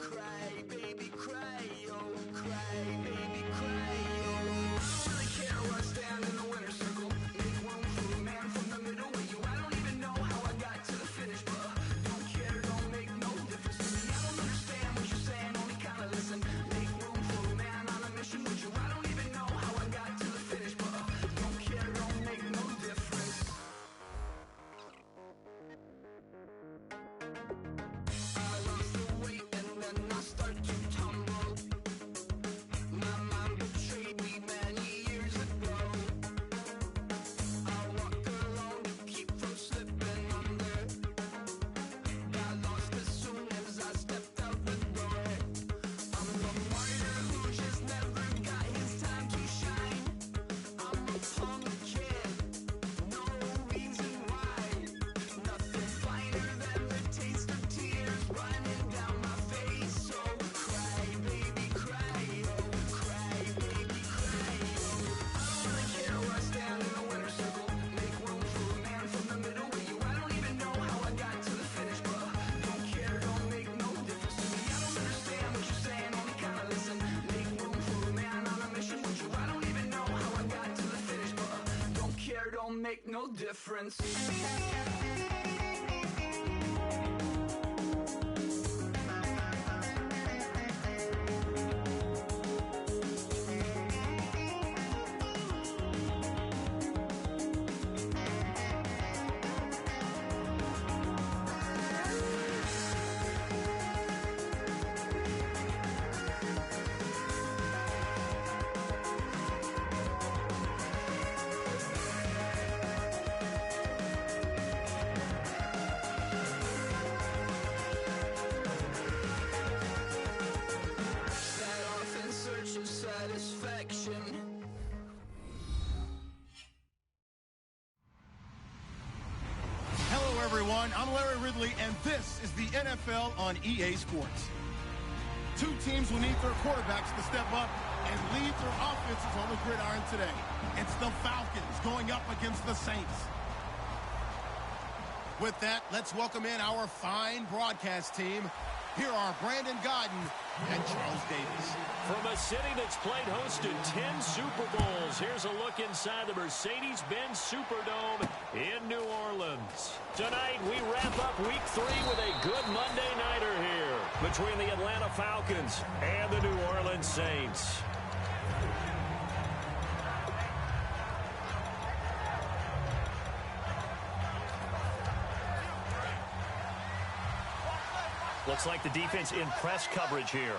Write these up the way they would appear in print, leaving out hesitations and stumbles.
Cry, baby. don't make no difference. Hello, everyone. I'm Larry Ridley, and this is the NFL on EA Sports. Two teams will need their quarterbacks to step up and lead their offenses on the gridiron today. It's the Falcons going up against the Saints. With that, let's welcome in our fine broadcast team. Here are Brandon Godden and Charles Davis. From a city that's played host to 10 Super Bowls, here's a look inside the Mercedes-Benz Superdome in New Orleans. Tonight, we wrap up Week 3 with a good Monday nighter here between the Atlanta Falcons and the New Orleans Saints. Looks like the defense in press coverage here.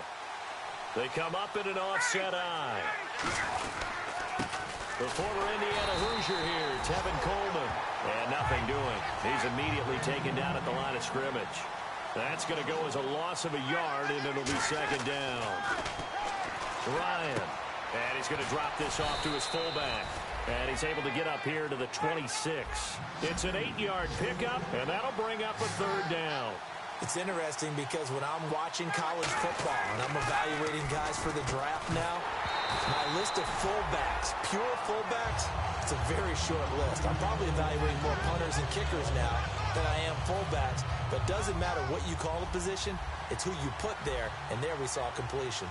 They come up in an offset eye. The former Indiana Hoosier here, Tevin Coleman. And nothing doing. He's immediately taken down at the line of scrimmage. That's going to go as a loss of a yard, and it'll be second down. Ryan. And he's going to drop this off to his fullback. And he's able to get up here to the 26. It's an 8-yard pickup, and that'll bring up a third down. It's interesting because when I'm watching college football and I'm evaluating guys for the draft now, my list of fullbacks, pure fullbacks, it's a very short list. I'm probably evaluating more punters and kickers now than I am fullbacks. But it doesn't matter what you call a position, it's who you put there, and there we saw completion.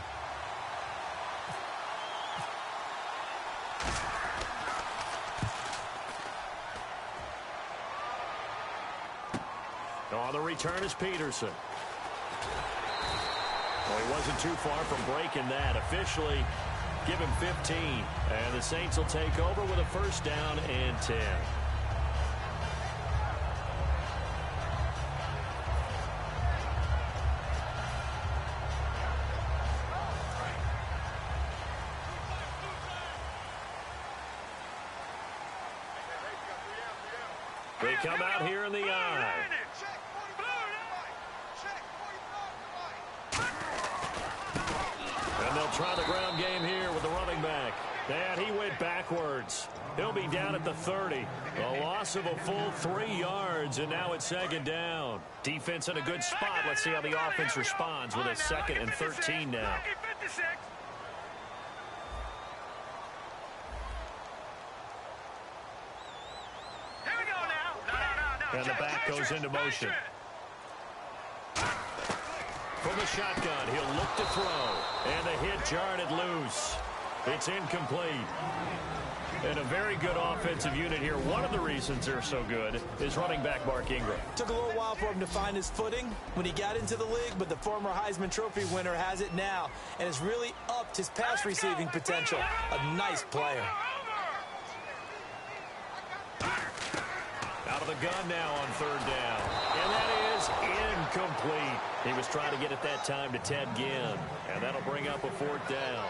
On the return is Peterson. Well, he wasn't too far from breaking that. Officially, give him 15. And the Saints will take over with a first down and 10. They come out here in the eye. And they'll try the ground game here with the running back. And he went backwards. He'll be down at the 30. A loss of a full 3 yards, and now it's second down. Defense in a good spot. Let's see how the offense responds with a 2nd and 13 now. And the back goes into motion. From the shotgun, he'll look to throw. And the hit jarred it loose. It's incomplete. And a very good offensive unit here. One of the reasons they're so good is running back Mark Ingram. Took a little while for him to find his footing when he got into the league, but the former Heisman Trophy winner has it now and has really upped his pass receiving potential. A nice player. Out of the gun now on third down. And that is incomplete. He was trying to get it that time to Ted Ginn. And that'll bring up a 4th down.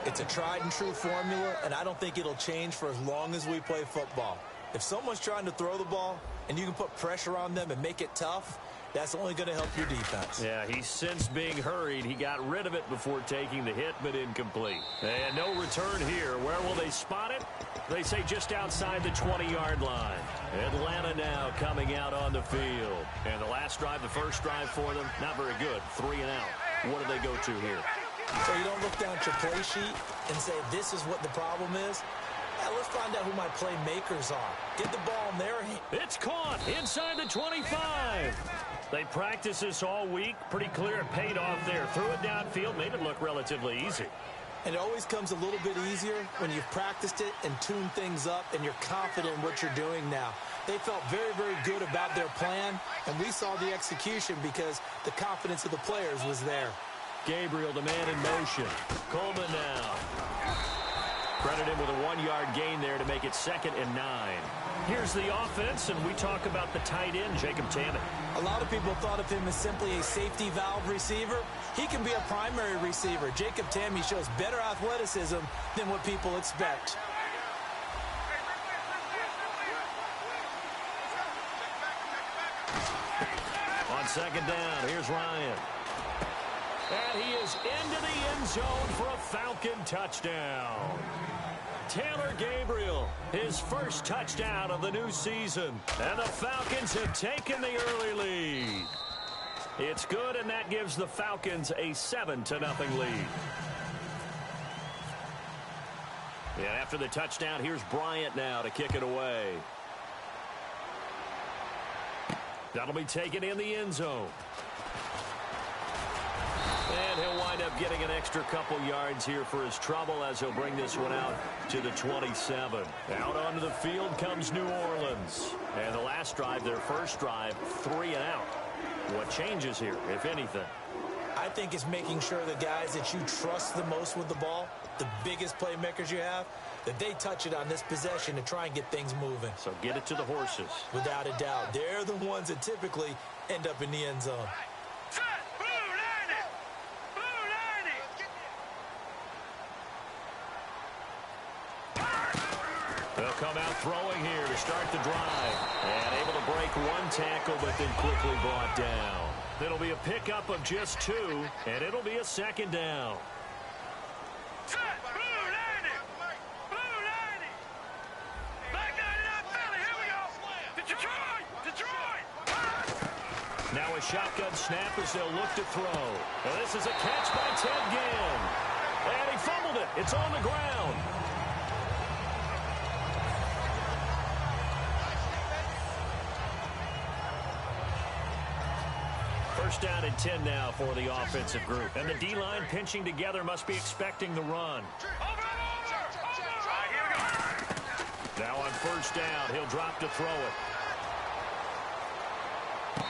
It's a tried-and-true formula, and I don't think it'll change for as long as we play football. If someone's trying to throw the ball and you can put pressure on them and make it tough, that's only going to help your defense. Yeah, he's since being hurried. He got rid of it before taking the hit, but incomplete. And no return here. Where will they spot it? They say just outside the 20-yard line. Atlanta now coming out on the field. And the last drive, the first drive for them, not very good. 3 and out. What do they go to here? So you don't look down at your play sheet and say, this is what the problem is? Let's find out who my playmakers are. Get the ball in their hand. It's caught inside the 25. They practiced this all week. Pretty clear it paid off there. Threw it downfield, made it look relatively easy. And it always comes a little bit easier when you've practiced it and tuned things up and you're confident in what you're doing now. They felt very, very good about their plan, and we saw the execution because the confidence of the players was there. Gabriel, the man in motion. Coleman now. Credit him with a 1-yard gain there to make it 2nd and 9. Here's the offense, and we talk about the tight end, Jacob Tammett. A lot of people thought of him as simply a safety valve receiver. He can be a primary receiver. Jacob Tammett shows better athleticism than what people expect. On 2nd down, here's Ryan. And he is into the end zone for a Falcon touchdown. Taylor Gabriel, his first touchdown of the new season. And the Falcons have taken the early lead. It's good, and that gives the Falcons a 7-0 lead. And after the touchdown, here's Bryant now to kick it away. That'll be taken in the end zone. And he'll wind up getting an extra couple yards here for his trouble as he'll bring this one out to the 27. Out onto the field comes New Orleans. And the last drive, their first drive, 3 and out. What changes here, if anything? I think it's making sure the guys that you trust the most with the ball, the biggest playmakers you have, that they touch it on this possession to try and get things moving. So get it to the horses. Without a doubt. They're the ones that typically end up in the end zone. They'll come out throwing here to start the drive. And able to break one tackle, but then quickly brought down. It'll be a pickup of just 2, and it'll be a 2nd down. Now a shotgun snap as they'll look to throw. And this is a catch by Ted Ginn. And he fumbled it. It's on the ground. First down and 10 now for the offensive group. And the D-line pinching together must be expecting the run. Now on first down, he'll drop to throw it.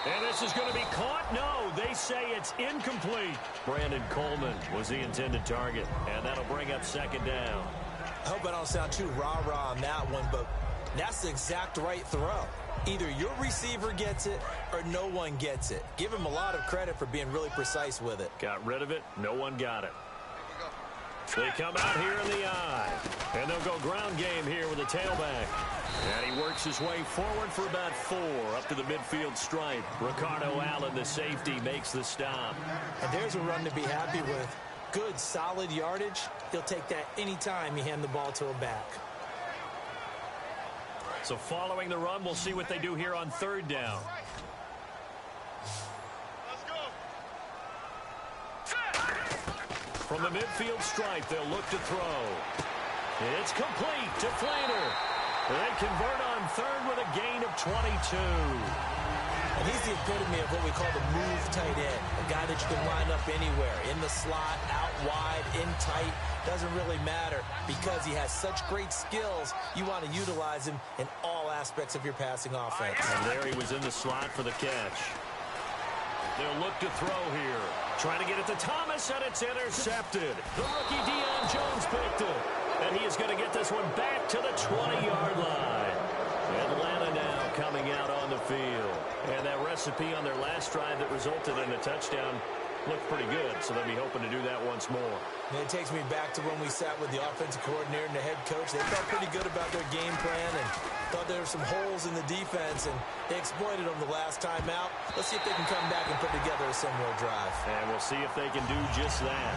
And this is going to be caught. No, they say it's incomplete. Brandon Coleman was the intended target. And that'll bring up 2nd down. I hope I don't sound too rah-rah on that one, but that's the exact right throw. Either your receiver gets it or no one gets it. Give him a lot of credit for being really precise with it. Got rid of it. No one got it. They come out here in the eye. And they'll go ground game here with a tailback. And he works his way forward for about 4 up to the midfield stripe. Ricardo Allen, the safety, makes the stop. And there's a run to be happy with. Good, solid yardage. He'll take that anytime you hand the ball to a back. So following the run, we'll see what they do here on 3rd down. From the midfield stripe, they'll look to throw. It's complete to Flainer. They convert on 3rd with a gain of 22. And he's the epitome of what we call the move tight end. A guy that you can line up anywhere. In the slot, out wide, in tight. Doesn't really matter because he has such great skills. You want to utilize him in all aspects of your passing offense. And there he was in the slot for the catch. They'll look to throw here. Trying to get it to Thomas, and it's intercepted. The rookie Deion Jones picked it. And he is going to get this one back to the 20-yard line. Atlanta now coming out on the field. And that recipe on their last drive that resulted in a touchdown looked pretty good, so they'll be hoping to do that once more. And it takes me back to when we sat with the offensive coordinator and the head coach. They felt pretty good about their game plan and thought there were some holes in the defense, and they exploited them the last time out. Let's see if they can come back and put together a similar drive. And we'll see if they can do just that.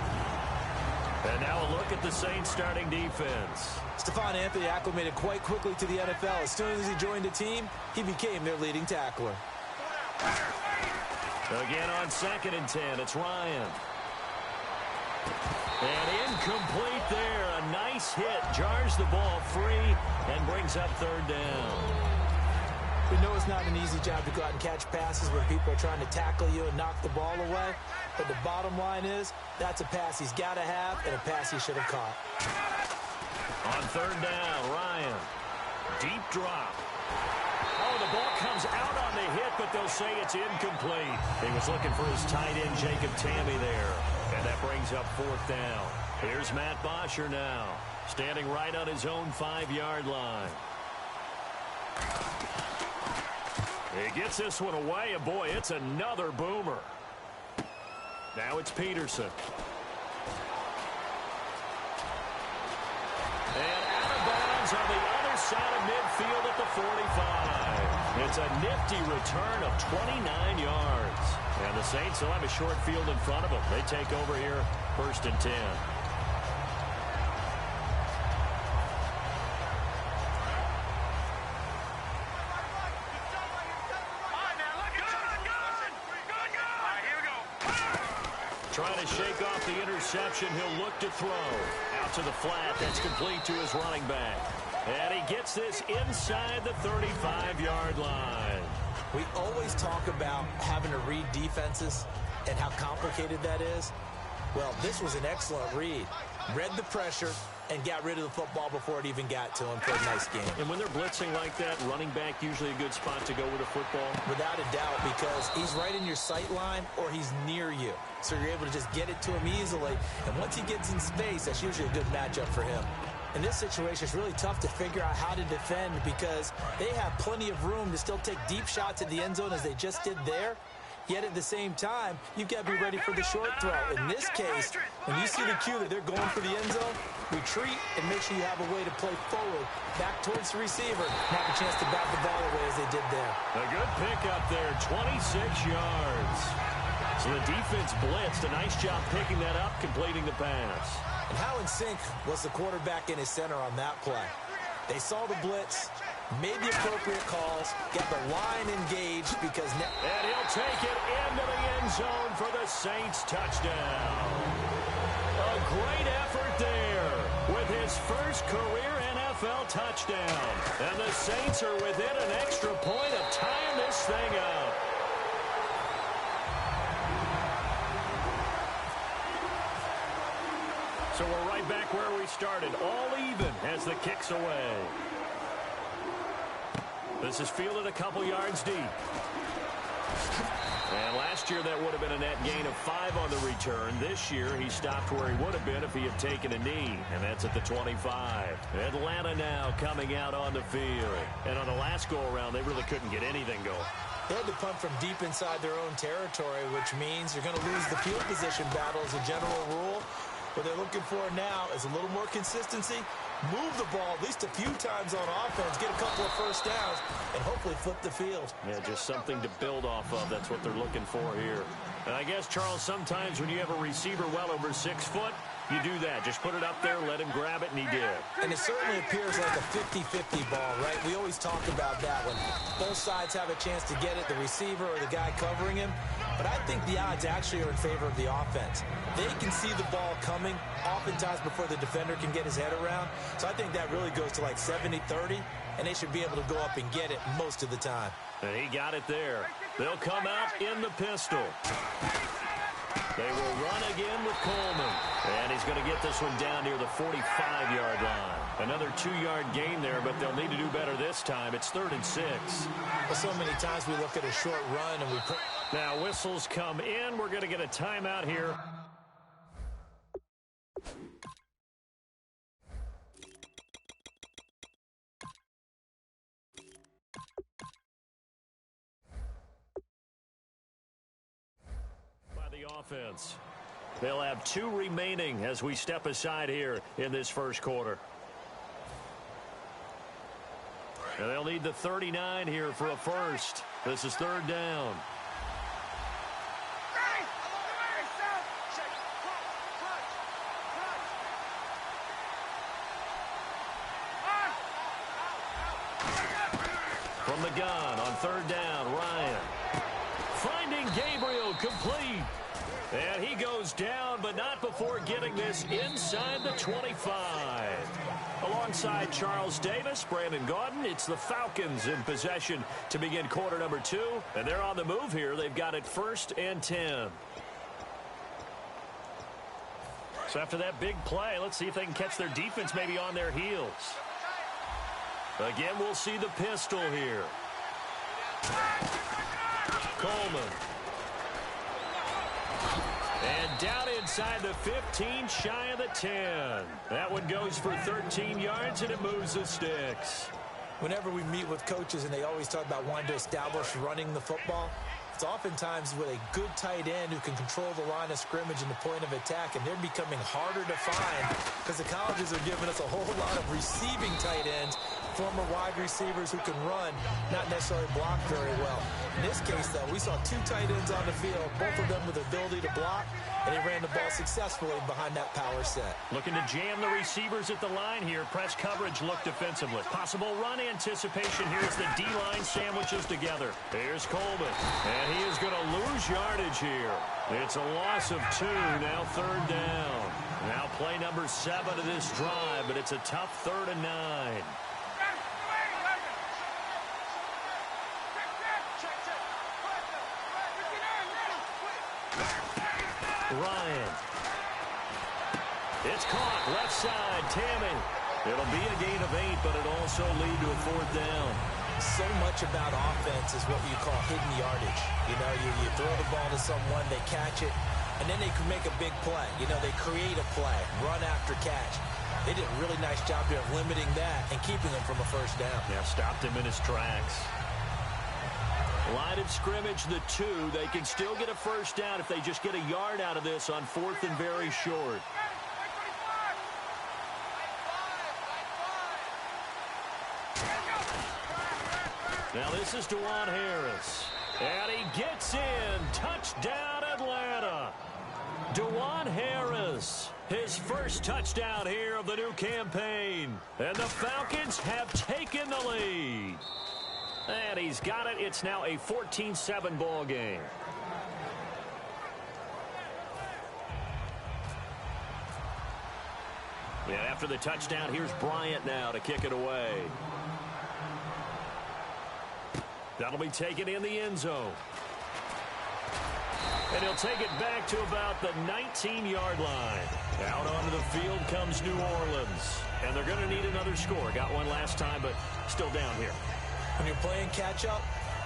And now a look at the Saints starting defense. Stephon Anthony acclimated quite quickly to the NFL. As soon as he joined the team, he became their leading tackler. Again on 2nd and 10, it's Ryan. And incomplete there. A nice hit. Jars the ball free and brings up 3rd down. We know it's not an easy job to go out and catch passes when people are trying to tackle you and knock the ball away. But the bottom line is, that's a pass he's got to have and a pass he should have caught. On third down, Ryan. Deep drop. Oh, the ball comes out on the hit, but they'll say it's incomplete. He was looking for his tight end, Jacob Tammy, there. And that brings up fourth down. Here's Matt Bosher now, standing right on his own 5-yard line. He gets this one away, and boy, it's another boomer. Now it's Peterson. And out of bounds on the other side of midfield at the 45. It's a nifty return of 29 yards. And the Saints will have a short field in front of them. They take over here, 1st and 10. Trying to shake off the interception. He'll look to throw. Out to the flat. That's complete to his running back. And he gets this inside the 35-yard line. We always talk about having to read defenses and how complicated that is. Well, this was an excellent read. Read the pressure and got rid of the football before it even got to him for a nice game. And when they're blitzing like that, running back usually a good spot to go with a football? Without a doubt, because he's right in your sight line or he's near you. So you're able to just get it to him easily. And once he gets in space, that's usually a good matchup for him. In this situation, it's really tough to figure out how to defend because they have plenty of room to still take deep shots at the end zone as they just did there. Yet at the same time, you've got to be ready for the short throw. In this case, when you see the cue that they're going for the end zone, retreat and make sure you have a way to play forward, back towards the receiver, and have a chance to bat the ball away as they did there. A good pickup there, 26 yards. So the defense blitzed. A nice job picking that up, completing the pass. And how in sync was the quarterback and his center on that play? They saw the blitz, made the appropriate calls, got the line engaged because... And he'll take it into the end zone for the Saints touchdown. A great effort there with his first career NFL touchdown. And the Saints are within an extra point of tying this thing up. So we're right back where we started, all even as the kick's away. This is fielded a couple yards deep. And last year that would have been a net gain of 5 on the return. This year he stopped where he would have been if he had taken a knee, and that's at the 25. Atlanta now coming out on the field. And on the last go-around, they really couldn't get anything going. They had to punt from deep inside their own territory, which means you're going to lose the field position battle as a general rule. What they're looking for now is a little more consistency, move the ball at least a few times on offense, get a couple of first downs, and hopefully flip the field. Yeah, just something to build off of. That's what they're looking for here. And I guess, Charles, sometimes when you have a receiver well over 6 foot, you do that. Just put it up there, let him grab it, and he did. And it certainly appears like a 50-50 ball, right? We always talk about that when both sides have a chance to get it, the receiver or the guy covering him. But I think the odds actually are in favor of the offense. They can see the ball coming oftentimes before the defender can get his head around. So I think that really goes to like 70-30, and they should be able to go up and get it most of the time. And he got it there. They'll come out in the pistol. They will run again with Coleman. And he's going to get this one down near the 45-yard line. Another 2-yard gain there, but they'll need to do better this time. It's 3rd and 6. Well, so many times we look at a short run and we put... Now whistles come in. We're going to get a timeout here. Offense. They'll have 2 remaining as we step aside here in this first quarter. And they'll need the 39 here for a first. This is 3rd down. From the gun on 3rd down, Ryan. Finding Gabriel, complete. And he goes down, but not before getting this inside the 25. Alongside Charles Davis, Brandon Gaudin, it's the Falcons in possession to begin quarter number 2. And they're on the move here. They've got it 1st and 10. So after that big play, let's see if they can catch their defense maybe on their heels. Again, we'll see the pistol here. Coleman. And down inside the 15, shy of the 10. That one goes for 13 yards, and it moves the sticks. Whenever we meet with coaches and they always talk about wanting to establish running the football, it's oftentimes with a good tight end who can control the line of scrimmage and the point of attack, and they're becoming harder to find because the colleges are giving us a whole lot of receiving tight ends, former wide receivers who can run, not necessarily block very well. In this case, though, we saw 2 tight ends on the field, both of them with the ability to block, and he ran the ball successfully behind that power set. Looking to jam the receivers at the line here. Press coverage look defensively. Possible run anticipation here as the D-line sandwiches together. Here's Coleman, and he is going to lose yardage here. It's a loss of 2, now 3rd down. Now play number 7 of this drive, but it's a tough 3rd and 9. Ryan. It's caught. Left side. Tammy. It'll be a gain of 8, but it'll also lead to a 4th down. So much about offense is what you call hidden yardage. You know, you throw the ball to someone, they catch it, and then they can make a big play. You know, they create a play, run after catch. They did a really nice job here of limiting that and keeping him from a 1st down. Yeah, stopped him in his tracks. Line of scrimmage, the 2. They can still get a 1st down if they just get a yard out of this on 4th and very short. Now this is DeJuan Harris. And he gets in. Touchdown, Atlanta. DeJuan Harris, his first touchdown here of the new campaign. And the Falcons have taken the lead. And he's got it. It's now a 14-7 ball game. Yeah, after the touchdown, here's Bryant now to kick it away. That'll be taken in the end zone. And he'll take it back to about the 19-yard line. Out onto the field comes New Orleans. And they're going to need another score. Got one last time, but still down here. When you're playing catch-up,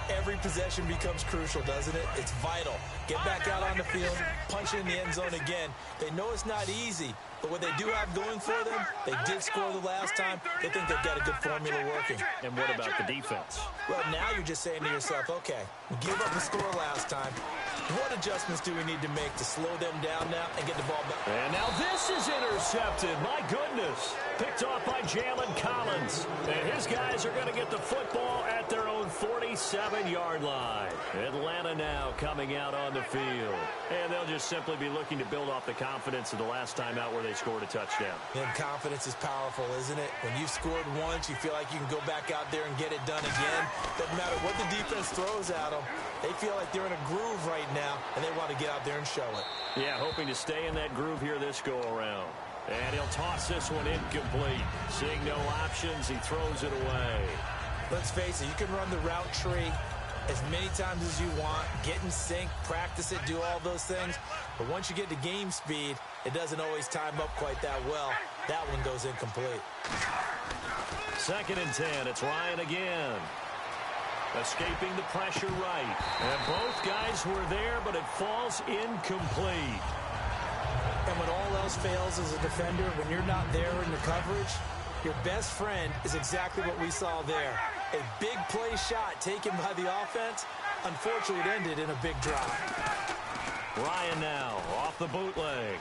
every possession becomes crucial, doesn't it? It's vital. Get back out on the field, punch in the end zone again. They know it's not easy, but what they do have going for them, they did score the last time. They think they've got a good formula working. And what about the defense? Well, now you're just saying to yourself, okay, we gave up a score last time. What adjustments do we need to make to slow them down now and get the ball back? And now this is intercepted. My goodness. Picked off by Jalen Collins. And his guys are going to get the football at their own 47-yard line. Atlanta now coming out on the field. And they'll just simply be looking to build off the confidence of the last time out where they scored a touchdown. And confidence is powerful, isn't it? When you've scored once, you feel like you can go back out there and get it done again. Doesn't matter what the defense throws at them. They feel like they're in a groove right now, and they want to get out there and show it. Yeah, hoping to stay in that groove here this go-around. And he'll toss this one incomplete. Seeing no options, he throws it away. Let's face it, you can run the route tree as many times as you want, get in sync, practice it, do all those things. But once you get to game speed, it doesn't always time up quite that well. That one goes incomplete. 2nd and 10. It's Ryan again. Escaping the pressure right. And both guys were there, but it falls incomplete. And when all else fails as a defender, when you're not there in the coverage, your best friend is exactly what we saw there. A big play shot taken by the offense. Unfortunately, it ended in a big drop. Ryan now off the bootleg.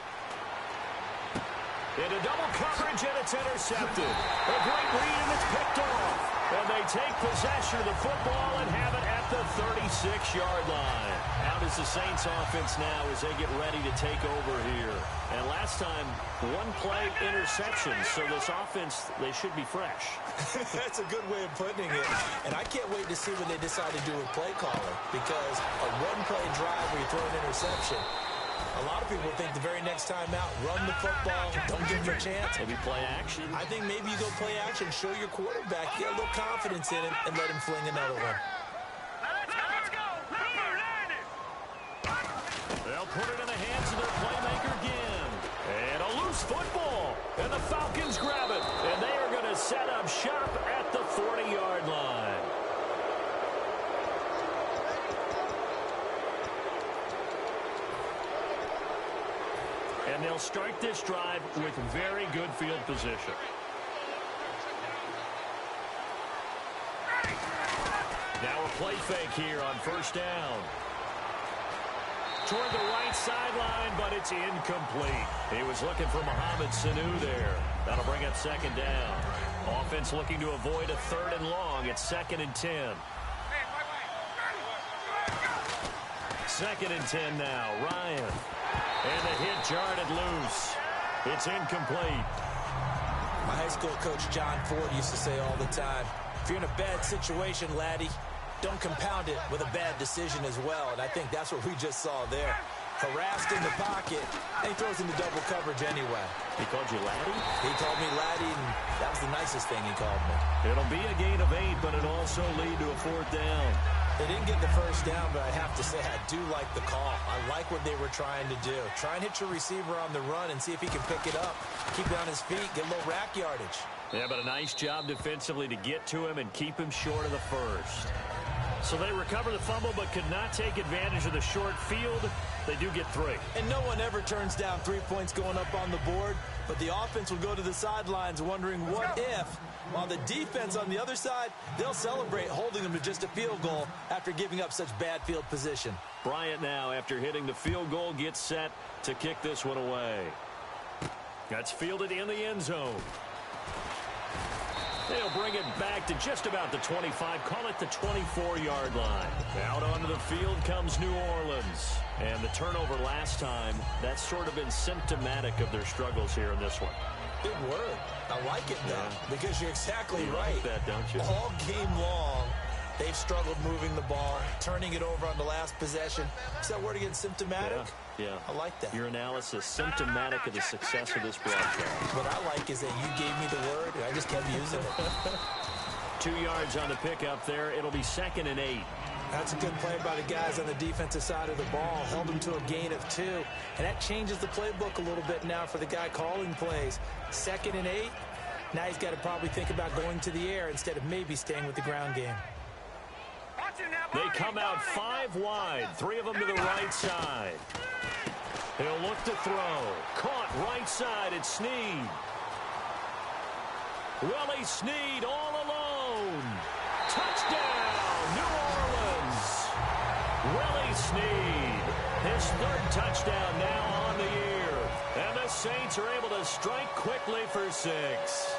Into double coverage, and it's intercepted. A great read, and it's picked off. And they take possession of the football and have it at the 36-yard line. How does the Saints offense now as they get ready to take over here? And last time, one play interception, so this offense, they should be fresh. That's a good way of putting it. And I can't wait to see what they decide to do with play calling, because a one-play drive where you throw an interception, A lot of people think the very next time out, run the football, don't give him a chance. Maybe play action? I think maybe you go play action, show your quarterback, get a little confidence in him, and let him fling another one. Let's go. They'll put it in the hands of their playmaker again. And a loose football. And the Falcons grab it. And they are going to set up shop at the 40-yard line. And they'll start this drive with very good field position. Now a play fake here on first down. Toward the right sideline, but it's incomplete. He was looking for Mohamed Sanu there. That'll bring up second down. Offense looking to avoid a 3rd and long. It's 2nd and 10. 2nd and 10 now. Ryan. And the hit jarred loose. It's incomplete. My high school coach, John Ford, used to say all the time, if you're in a bad situation, laddie, don't compound it with a bad decision as well. And I think that's what we just saw there. Harassed in the pocket, and he throws into double coverage anyway. He called you laddie? He called me laddie, and that was the nicest thing he called me. It'll be a gain of 8, but it'll also lead to a 4th down. They didn't get the first down, but I have to say I do like the call. I like what they were trying to do. Try and hit your receiver on the run and see if he can pick it up. Keep it on his feet, get a little rack yardage. Yeah, but a nice job defensively to get to him and keep him short of the first. So they recover the fumble but could not take advantage of the short field. They do get 3. And no one ever turns down 3 points going up on the board, but the offense will go to the sidelines wondering what if, while the defense on the other side, they'll celebrate holding them to just a field goal after giving up such bad field position. Bryant now, after hitting the field goal, gets set to kick this one away. That's fielded in the end zone. They'll bring it back to just about the 25, call it the 24-yard line. Out onto the field comes New Orleans. And the turnover last time, that's sort of been symptomatic of their struggles here in this one. Big word. I like it, though, because you're exactly you right. Like that, don't you? All game long, they've struggled moving the ball, turning it over on the last possession. Is that word again, symptomatic? Yeah. I like that. Your analysis, symptomatic of the success of this broadcast. What I like is that you gave me the word, and I just kept using it. 2 yards on the pickup there. It'll be 2nd and 8. That's a good play by the guys on the defensive side of the ball. Held them to a gain of 2. And that changes the playbook a little bit now for the guy calling plays. 2nd and 8. Now he's got to probably think about going to the air instead of maybe staying with the ground game. They come out 5 wide. 3 of them to the right side. He'll look to throw. Caught right side. It's Snead. Willie Snead all alone. Touchdown, New Orleans. Willie Snead. His 3rd touchdown now on the year. And the Saints are able to strike quickly for 6.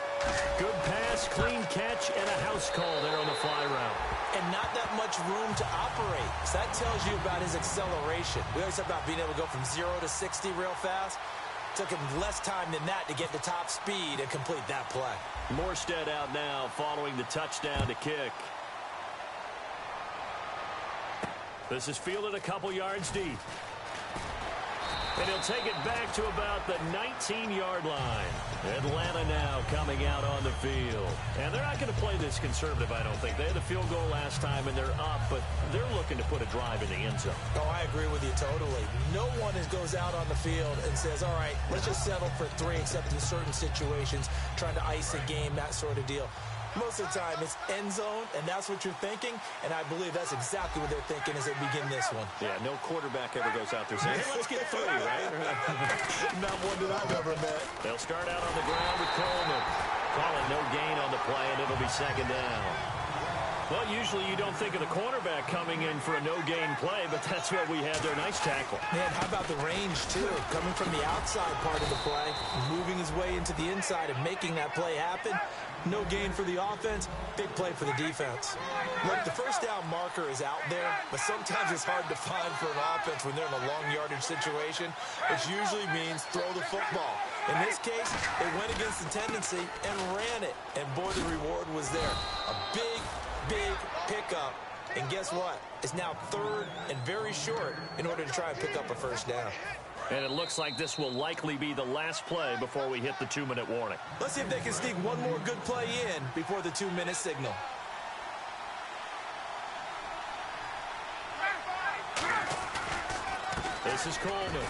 Good pass, clean catch, and a house call there on the fly route. And not that much room to operate. So that tells you about his acceleration. We always talk about being able to go from 0 to 60 real fast. Took him less time than that to get to top speed and complete that play. Morstead out now following the touchdown to kick. This is fielded a couple yards deep. And he'll take it back to about the 19-yard line. Atlanta now coming out on the field. And they're not going to play this conservative, I don't think. They had the field goal last time, and they're up, but they're looking to put a drive in the end zone. Oh, I agree with you totally. No one goes out on the field and says, all right, let's just settle for 3, except in certain situations, trying to ice a game, that sort of deal. Most of the time, it's end zone, and that's what you're thinking, and I believe that's exactly what they're thinking as they begin this one. Yeah, no quarterback ever goes out there saying, hey, let's get 3, right? Not one that I've ever met. They'll start out on the ground with Coleman. Call it no gain on the play, and it'll be 2nd down. Well, usually you don't think of the cornerback coming in for a no-gain play, but that's what we had there. Nice tackle. Man, how about the range, too? Coming from the outside part of the play, moving his way into the inside and making that play happen. No gain for the offense, big play for the defense. Look, the first down marker is out there, but sometimes it's hard to find for an offense when they're in a long yardage situation, which usually means throw the football. In this case, they went against the tendency and ran it, and boy, the reward was there. A big pickup, and guess what? It's now 3rd and very short in order to try and pick up a first down. And it looks like this will likely be the last play before we hit the 2-minute warning. Let's see if they can sneak one more good play in before the 2-minute signal. This is Coleman.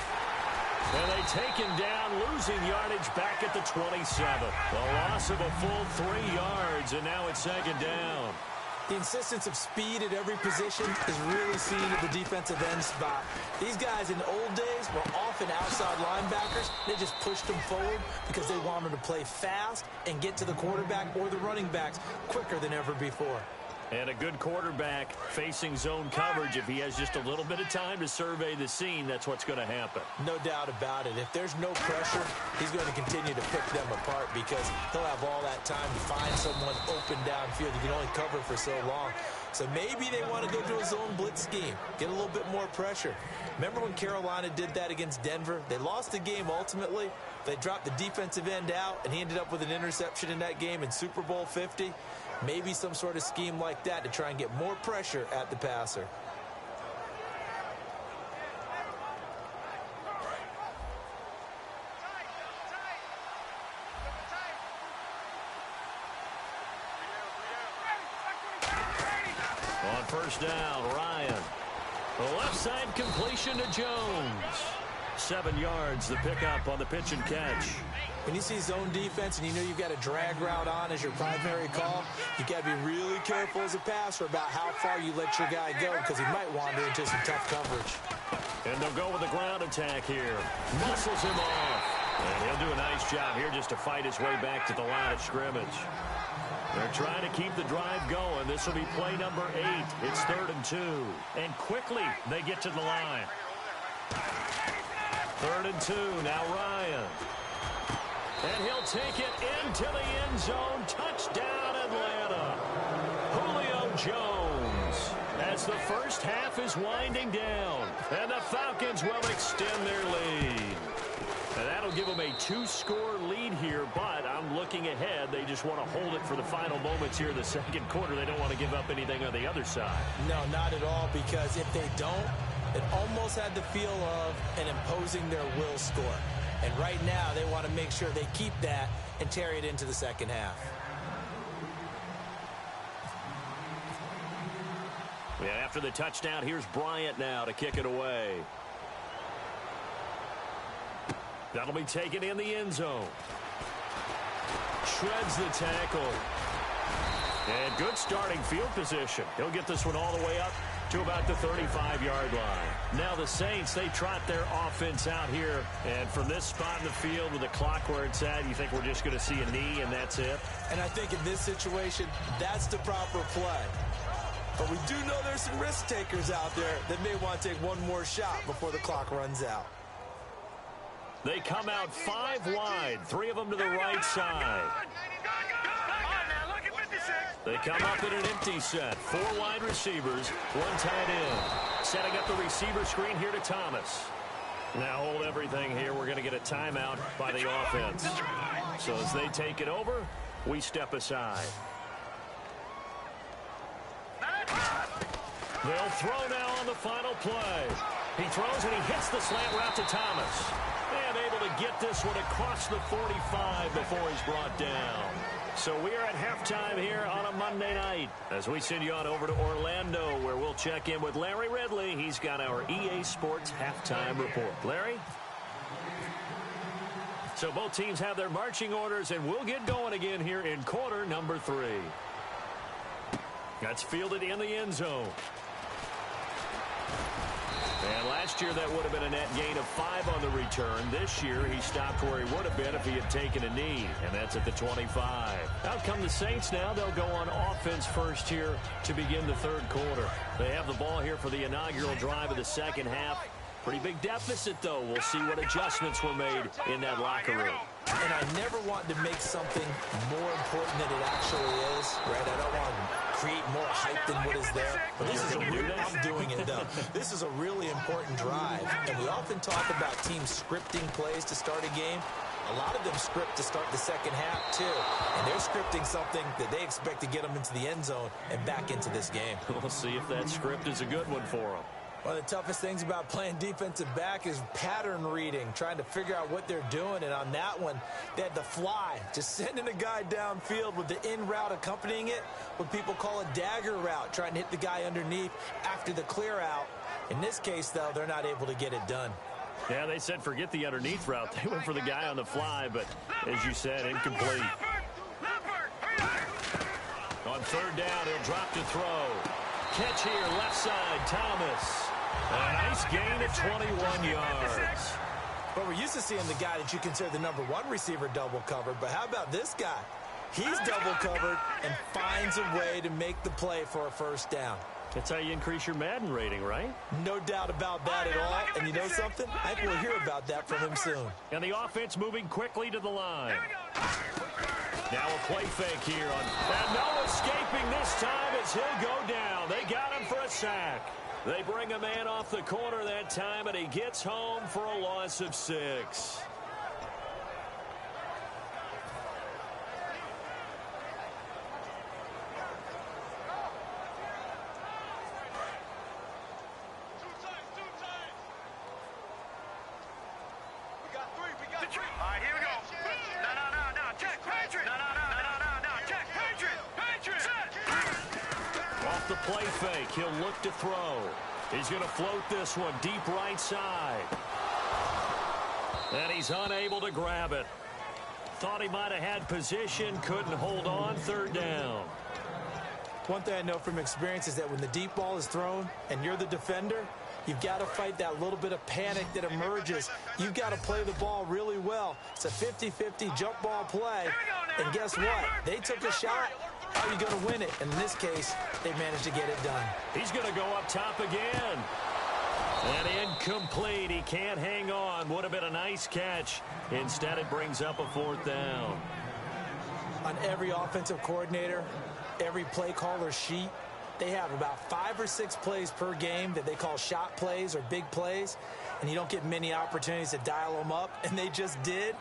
And they take him down, losing yardage back at the 27. A loss of a full 3 yards, and now it's second down. The insistence of speed at every position is really seen at the defensive end spot. These guys in the old days were often outside linebackers. They just pushed them forward because they wanted to play fast and get to the quarterback or the running backs quicker than ever before. And a good quarterback facing zone coverage, if he has just a little bit of time to survey the scene, that's what's going to happen. No doubt about it. If there's no pressure, he's going to continue to pick them apart because he'll have all that time to find someone open downfield. He can only cover for so long. So maybe they want to go to a zone blitz scheme, get a little bit more pressure. Remember when Carolina did that against Denver? They lost the game ultimately. They dropped the defensive end out, and he ended up with an interception in that game in Super Bowl 50. Maybe some sort of scheme like that to try and get more pressure at the passer. On first down, Ryan. The left side completion to Jones. 7 yards, the pickup on the pitch and catch. When you see zone defense and you know you've got a drag route on as your primary call, you got to be really careful as a passer about how far you let your guy go because he might wander into some tough coverage. And they'll go with the ground attack here. Muscles him off. And he'll do a nice job here just to fight his way back to the line of scrimmage. They're trying to keep the drive going. This will be play number 8. It's 3rd and 2. And quickly they get to the line. 3rd and 2. Now Ryan. And he'll take it into the end zone. Touchdown, Atlanta. Julio Jones. As the first half is winding down. And the Falcons will extend their lead. And that'll give them a 2-score lead here, but I'm looking ahead. They just want to hold it for the final moments here in the second quarter. They don't want to give up anything on the other side. No, not at all, because if they don't, it almost had the feel of an imposing their will score. And right now, they want to make sure they keep that and carry it into the second half. Yeah, after the touchdown, here's Bryant now to kick it away. That'll be taken in the end zone. Shreds the tackle. And good starting field position. He'll get this one all the way up to about the 35-yard line. Now the Saints, they trot their offense out here. And from this spot in the field with the clock where it's at, you think we're just going to see a knee and that's it? And I think in this situation, that's the proper play. But we do know there's some risk takers out there that may want to take one more shot before the clock runs out. They come out 5 wide, 3 of them to the right side. They come up in an empty set. 4 wide receivers, 1 tight end. Setting up the receiver screen here to Thomas. Now hold everything here. We're going to get a timeout by the offense. So as they take it over, we step aside. They'll throw now on the final play. He throws and he hits the slant route to Thomas. And able to get this one across the 45 before he's brought down. So we are at halftime here on a Monday night as we send you on over to Orlando where we'll check in with Larry Ridley. He's got our EA Sports halftime report. Larry? So both teams have their marching orders and we'll get going again here in quarter number 3. That's fielded in the end zone. And last year that would have been a net gain of 5 on the return. This year he stopped where he would have been if he had taken a knee, and that's at the 25. Out come the Saints now. They'll go on offense first here to begin the third quarter. They have the ball here for the inaugural drive of the second half. Pretty big deficit, though. We'll see what adjustments were made in that locker room. And I never want to make something more important than it actually is, right? I don't want to create more hype than what is there. But this is a real, I'm doing it, though. This is a really important drive. And we often talk about teams scripting plays to start a game. A lot of them script to start the second half, too. And they're scripting something that they expect to get them into the end zone and back into this game. We'll see if that script is a good one for them. One of the toughest things about playing defensive back is pattern reading, trying to figure out what they're doing. And on that one, they had the fly, just sending a guy downfield with the in route accompanying it, what people call a dagger route, trying to hit the guy underneath after the clear out. In this case, though, they're not able to get it done. Yeah, they said forget the underneath route. They went for the guy on the fly, but as you said, incomplete. On third down, he'll drop to throw. Catch here, left side, Thomas. A nice gain of 21 yards. But we're used to seeing the guy that you consider the number one receiver double covered. But how about this guy? He's double covered and finds a way to make the play for a first down. That's how you increase your Madden rating, right? No doubt about that at all. And you know something? I think we'll hear about that from him soon. And the offense moving quickly to the line. Now a play fake here. And no escaping this time as he'll go down. They got him for a sack. They bring a man off the corner that time, and he gets home for a loss of 6. The play fake. He'll look to throw. He's going to float this one deep right side. And he's unable to grab it. Thought he might have had position. Couldn't hold on. Third down. One thing I know from experience is that when the deep ball is thrown and you're the defender, you've got to fight that little bit of panic that emerges. You've got to play the ball really well. It's a 50-50 jump ball play. And guess what? They took a shot. How are you going to win it? And in this case, they managed to get it done. He's going to go up top again. And incomplete. He can't hang on. Would have been a nice catch. Instead, it brings up a fourth down. On every offensive coordinator, every play caller sheet, they have about 5 or 6 plays per game that they call shot plays or big plays. And you don't get many opportunities to dial them up. And they just did.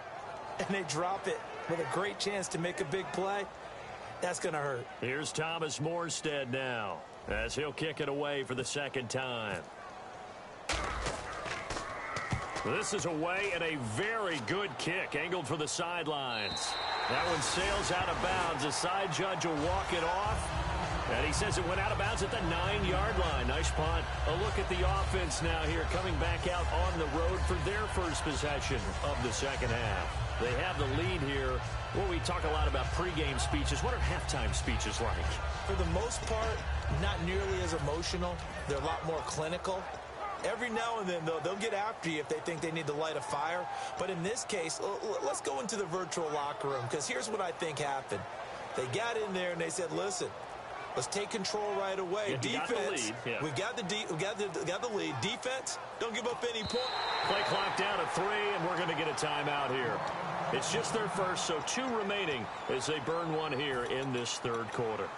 And they drop it with a great chance to make a big play. That's going to hurt. Here's Thomas Morstead now as he'll kick it away for the second time. This is away and a very good kick angled for the sidelines. That one sails out of bounds. The side judge will walk it off. And he says it went out of bounds at the 9-yard line. Nice punt. A look at the offense now here coming back out on the road for their first possession of the second half. They have the lead here. Well, we talk a lot about pregame speeches. What are halftime speeches like? For the most part, not nearly as emotional. They're a lot more clinical. Every now and then, though, they'll get after you if they think they need to light a fire. But in this case, let's go into the virtual locker room, because here's what I think happened. They got in there and they said, listen, let's take control right away. Yeah, defense, yeah. we got the lead. Defense, don't give up any points. Play clock down at 3, and we're going to get a timeout here. It's just their first, so 2 remaining as they burn one here in this third quarter.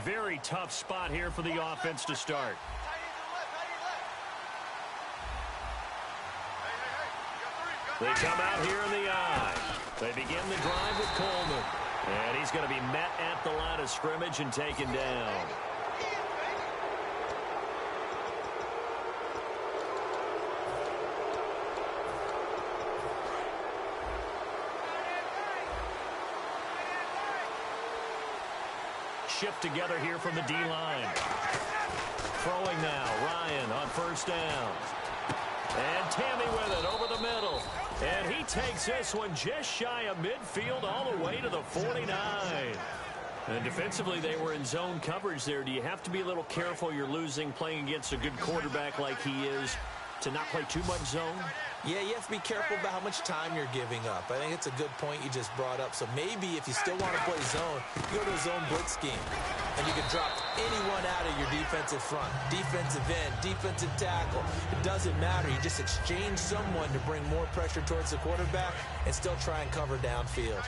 Very tough spot here for the offense to start. They come out here in the eye. They begin the drive with Coleman. And he's going to be met at the line of scrimmage and taken down. Shift together here from the D-line. Throwing now, Ryan on first down. And Tammy with it over the middle. And he takes this one just shy of midfield all the way to the 49. And defensively, they were in zone coverage there. Do you have to be a little careful? You're losing playing against a good quarterback like he is to not play too much zone? Yeah, you have to be careful about how much time you're giving up. I think it's a good point you just brought up. So maybe if you still want to play zone, you go to a zone blitz scheme. And you can drop anyone out of your defensive front. Defensive end, defensive tackle. It doesn't matter. You just exchange someone to bring more pressure towards the quarterback and still try and cover downfield.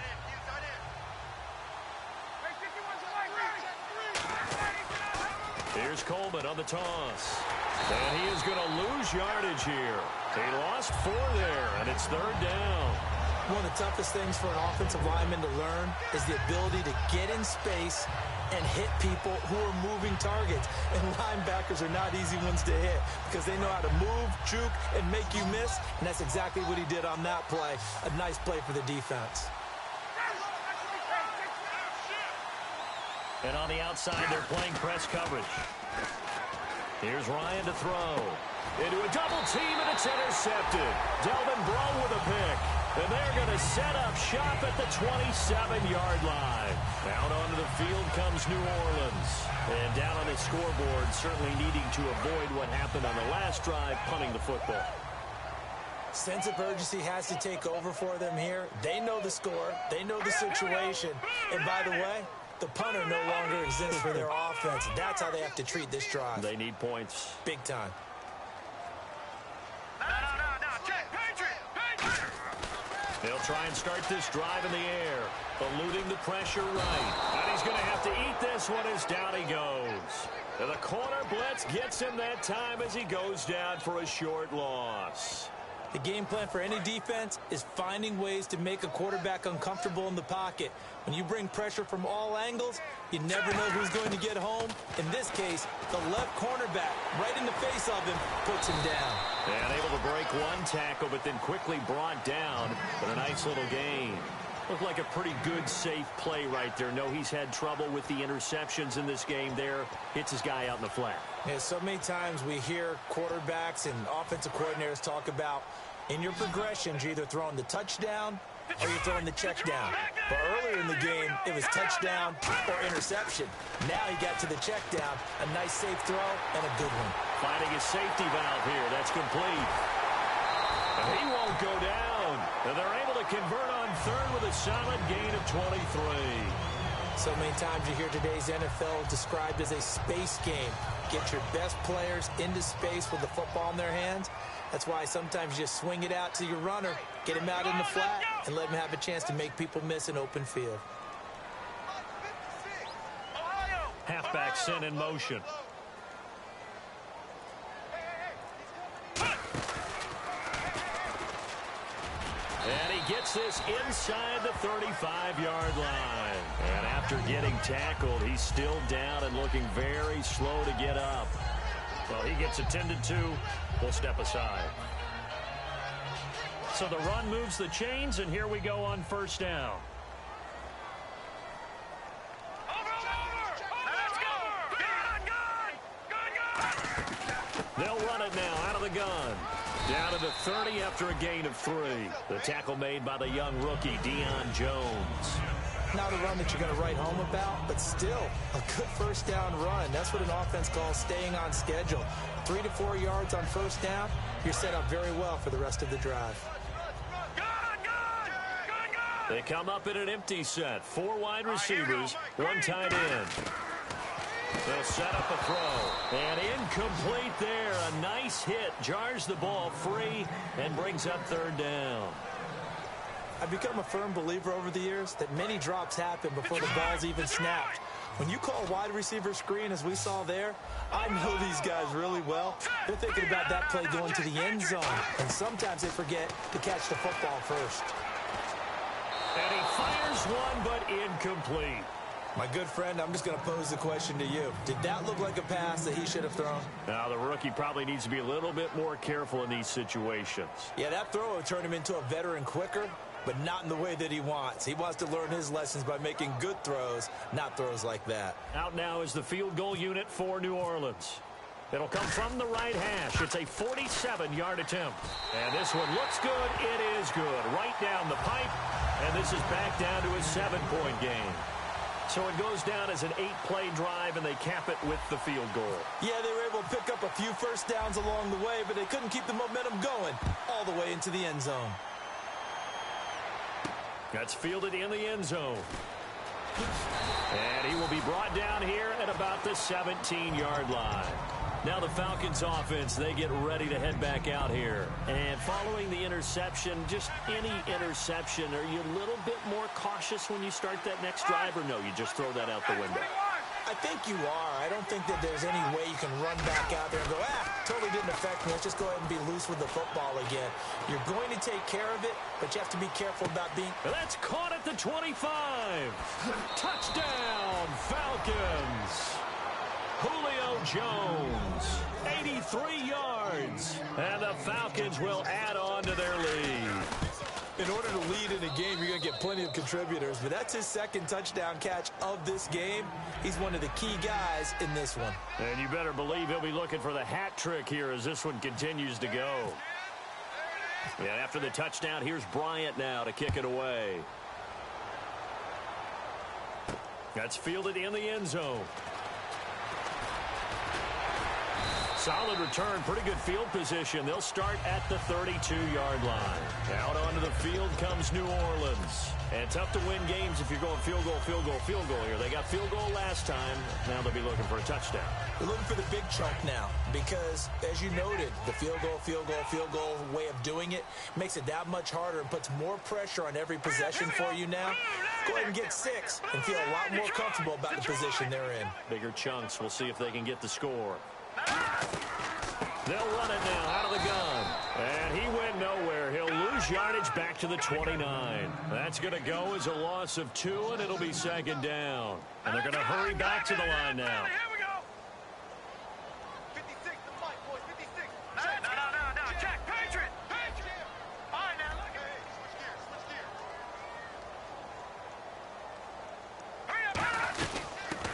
Here's Coleman on the toss. And he is going to lose yardage here. He lost 4 there, and it's 3rd down. One of the toughest things for an offensive lineman to learn is the ability to get in space and hit people who are moving targets. And linebackers are not easy ones to hit because they know how to move, juke, and make you miss. And that's exactly what he did on that play. A nice play for the defense. And on the outside, they're playing press coverage. Here's Ryan to throw. Into a double team, and it's intercepted. Delvin Breaux with a pick. And they're going to set up shop at the 27-yard line. Out onto the field comes New Orleans. And down on the scoreboard, certainly needing to avoid what happened on the last drive, punting the football. Sense of urgency has to take over for them here. They know the score. They know the situation. And by the way, the punter no longer exists for their offense. That's how they have to treat this drive. They need points. Big time. They'll try and start this drive in the air, eluding the pressure right. And he's going to have to eat this one as down he goes. And the corner blitz gets him that time as he goes down for a short loss. The game plan for any defense is finding ways to make a quarterback uncomfortable in the pocket. When you bring pressure from all angles, you never know who's going to get home. In this case, the left cornerback, right in the face of him, puts him down. And able to break one tackle, but then quickly brought down for a nice little gain. Looked like a pretty good, safe play right there. No, he's had trouble with the interceptions in this game there. Hits his guy out in the flat. Yeah, so many times we hear quarterbacks and offensive coordinators talk about in your progressions, you're either throwing the touchdown or you're throwing the check down. But earlier in the game, it was touchdown or interception. Now he got to the check down. A nice safe throw and a good one. Finding his safety valve here. That's complete. And he won't go down. And they're able to convert on third with a solid gain of 23. So many times you hear today's NFL described as a space game. Get your best players into space with the football in their hands. That's why sometimes you just swing it out to your runner, get him out in the flat, and let him have a chance to make people miss an open field. Halfback sent in motion. And he gets this inside the 35-yard line. And after getting tackled, he's still down and looking very slow to get up. Well, he gets attended to. We'll step aside. So the run moves the chains, and here we go on first down. They'll run it now out of the gun. Down to the 30 after a gain of 3. The tackle made by the young rookie, Deion Jones. Not a run that you're going to write home about, but still a good first down run. That's what an offense calls staying on schedule. 3 to 4 yards on first down, you're set up very well for the rest of the drive. They come up in an empty set. 4 wide receivers, 1 tight end. They'll set up a throw. And incomplete there. A nice hit. Jars the ball free and brings up third down. I've become a firm believer over the years that many drops happen before the ball's even snapped. When you call wide receiver screen, as we saw there, I know these guys really well. They're thinking about that play going to the end zone. And sometimes they forget to catch the football first. And he fires one, but incomplete. My good friend, I'm just going to pose the question to you. Did that look like a pass that he should have thrown? Now, the rookie probably needs to be a little bit more careful in these situations. Yeah, that throw will turn him into a veteran quicker, but not in the way that he wants. He wants to learn his lessons by making good throws, not throws like that. Out now is the field goal unit for New Orleans. It'll come from the right hash. It's a 47-yard attempt. And this one looks good. It is good. Right down the pipe. And this is back down to a 7-point game. So it goes down as an 8-play drive, and they cap it with the field goal. Yeah, they were able to pick up a few first downs along the way, but they couldn't keep the momentum going all the way into the end zone. That's fielded in the end zone. And he will be brought down here at about the 17-yard line. Now the Falcons offense, they get ready to head back out here. And following the interception, just any interception, are you a little bit more cautious when you start that next drive, or no, you just throw that out the window? I think you are. I don't think that there's any way you can run back out there and go, totally didn't affect me. Let's just go ahead and be loose with the football again. You're going to take care of it, but you have to be careful about being... That's caught at the 25. Touchdown, Falcons. Julio Jones, 83 yards. And the Falcons will add on to their lead. In order to lead in a game, you're going to get plenty of contributors, but that's his second touchdown catch of this game. He's one of the key guys in this one. And you better believe he'll be looking for the hat trick here as this one continues to go. And after the touchdown, here's Bryant now to kick it away. That's fielded in the end zone. Solid return, pretty good field position. They'll start at the 32-yard line. Out onto the field comes New Orleans. And tough to win games if you're going field goal, field goal, field goal here. They got field goal last time. Now they'll be looking for a touchdown. They're looking for the big chunk now because, as you noted, the field goal way of doing it makes it that much harder and puts more pressure on every possession for you now. Go ahead and get 6 and feel a lot more comfortable about the position they're in. Bigger chunks. We'll see if they can get the score. They'll run it now out of the gun. And he went nowhere. He'll lose yardage back to the 29. That's going to go as a loss of 2, and it'll be second down. And they're going to hurry back to the line now. Here we go. 56, the fight, boys. 56. No. Jack, Patriot. All right, now look at it. Switch gears.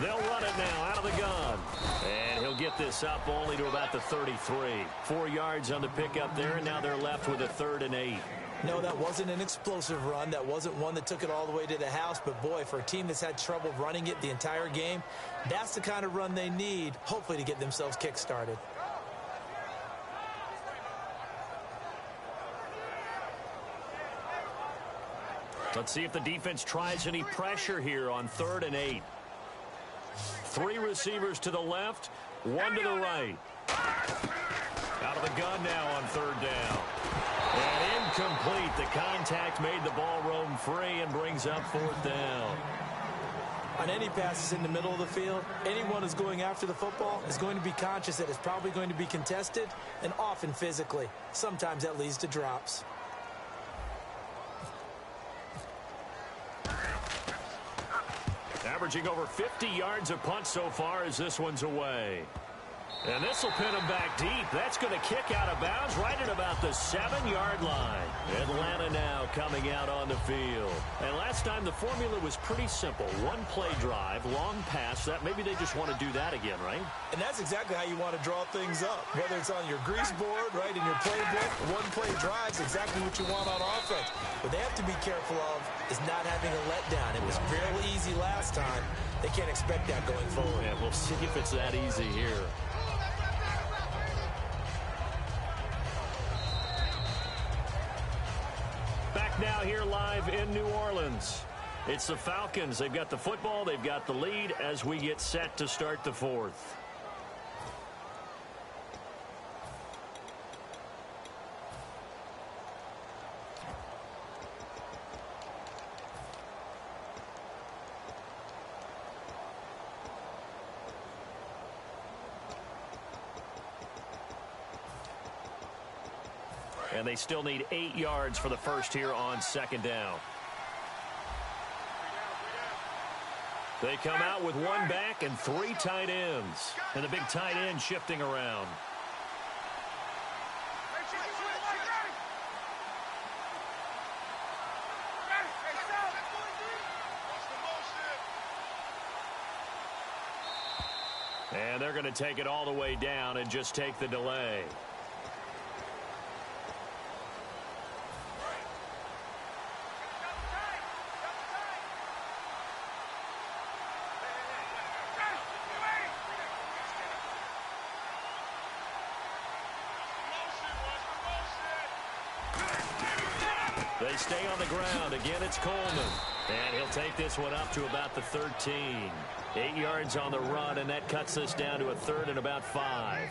They'll run it now out of the gun. And he'll get this up only to about the 33. 4 yards on the pickup there, and now they're left with a 3rd and 8. No, that wasn't an explosive run. That wasn't one that took it all the way to the house. But, boy, for a team that's had trouble running it the entire game, that's the kind of run they need, hopefully, to get themselves kick-started. Let's see if the defense tries any pressure here on 3rd and 8. 3 receivers to the left, 1 to the right. Out of the gun now on 3rd down. And incomplete. The contact made the ball roam free and brings up 4th down. On any passes in the middle of the field, anyone who's going after the football is going to be conscious that it's probably going to be contested and often physically. Sometimes that leads to drops. Averaging over 50 yards a punt so far as this one's away. And this will pin him back deep. That's going to kick out of bounds right at about the 7-yard line. Atlanta now coming out on the field. And last time the formula was pretty simple. 1-play drive, long pass. That maybe they just want to do that again, right? And that's exactly how you want to draw things up. Whether it's on your grease board, right, in your playbook, 1-play drive is exactly what you want on offense. What they have to be careful of is not having a letdown. It was fairly easy last time. They can't expect that going forward. Yeah, we'll see if it's that easy here. Back now here live in New Orleans. It's the Falcons. They've got the football. They've got the lead as we get set to start the 4th. And they still need 8 yards for the first here on 2nd down. They come out with 1 back and 3 tight ends. And the big tight end shifting around. And they're going to take it all the way down and just take the delay. They stay on the ground. Again, it's Coleman. And he'll take this one up to about the 13. 8 yards on the run, and that cuts us down to a 3rd and about 5.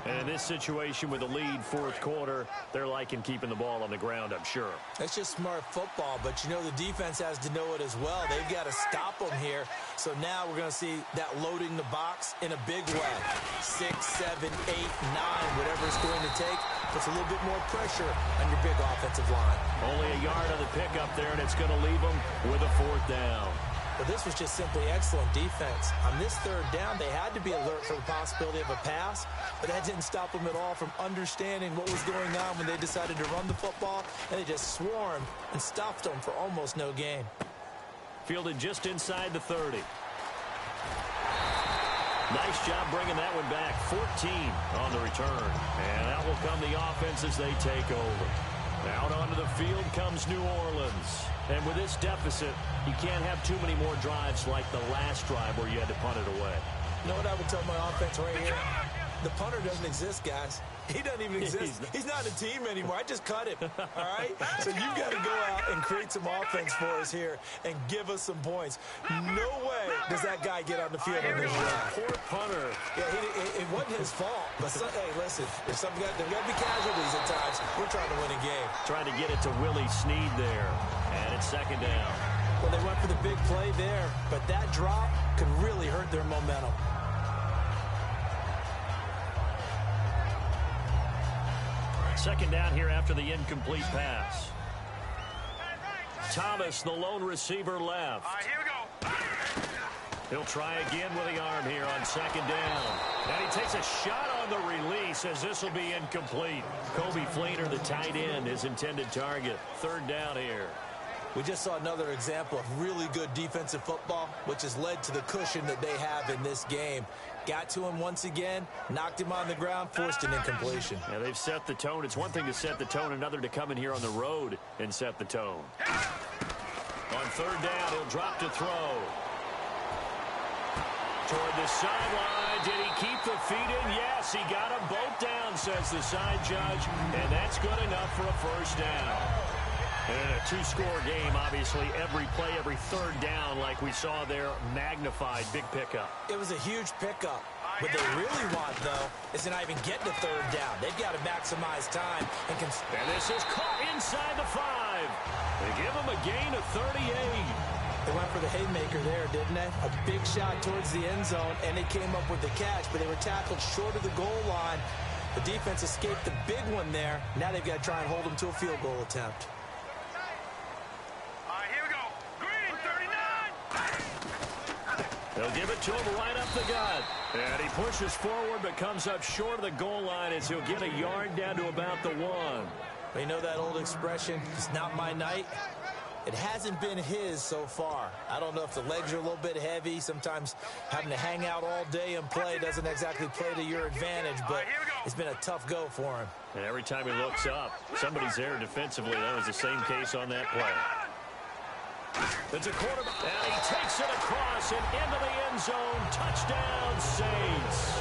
And in this situation with the lead, fourth quarter, they're liking keeping the ball on the ground, I'm sure. That's just smart football, but you know the defense has to know it as well. They've got to stop them here. So now we're going to see that loading the box in a big way. 6, 7, 8, 9, whatever it's going to take, puts a little bit more pressure on your big offensive line. Only a yard on the pickup there, and it's going to leave them with a fourth down. But this was just simply excellent defense. On this third down, they had to be alert for the possibility of a pass, but that didn't stop them at all from understanding what was going on when they decided to run the football, and they just swarmed and stuffed them for almost no gain. Fielded just inside the 30. Nice job bringing that one back. 14 on the return. And out will come the offense as they take over. Out onto the field comes New Orleans. And with this deficit, you can't have too many more drives like the last drive where you had to punt it away. You know what I would tell my offense right here? The punter doesn't exist, guys. He doesn't even exist. He's not a team anymore. I just cut him, all right? So you've got to go out and create some offense for us here and give us some points. No way does that guy get on the field on this drive. Poor punter. Yeah, it wasn't his fault. But, hey, listen, if there got to be casualties at times, we're trying to win a game. Trying to get it to Willie Snead there. And it's second down. Well, they went for the big play there, but that drop could really hurt their momentum. Second down here after the incomplete pass. Thomas, the lone receiver, left. Here we go. He'll try again with the arm here on second down. And he takes a shot on the release as this will be incomplete. Kobe Fleener, the tight end, his intended target. Third down here. We just saw another example of really good defensive football, which has led to the cushion that they have in this game. Got to him once again, knocked him on the ground, forced an incompletion. Yeah, they've set the tone. It's one thing to set the tone, another to come in here on the road and set the tone. On third down, he'll drop to throw. Toward the sideline. Did he keep the feet in? Yes, he got them both down, says the side judge. And that's good enough for a first down. And in a two-score game, obviously, every play, every third down, like we saw there, magnified, big pickup. It was a huge pickup. What they really want, though, is to not even get to third down. They've got to maximize time. And this is caught inside the 5. They give him a gain of 38. They went for the haymaker there, didn't they? A big shot towards the end zone, and they came up with the catch, but they were tackled short of the goal line. The defense escaped the big one there. Now they've got to try and hold them to a field goal attempt. They'll give it to him right up the gut. And he pushes forward but comes up short of the goal line as he'll get a yard down to about the 1. Well, you know that old expression, it's not my night? It hasn't been his so far. I don't know if the legs are a little bit heavy. Sometimes having to hang out all day and play doesn't exactly play to your advantage, but it's been a tough go for him. And every time he looks up, somebody's there defensively. That was the same case on that play. It's a quarterback, and he takes it across and into the end zone. Touchdown, Saints.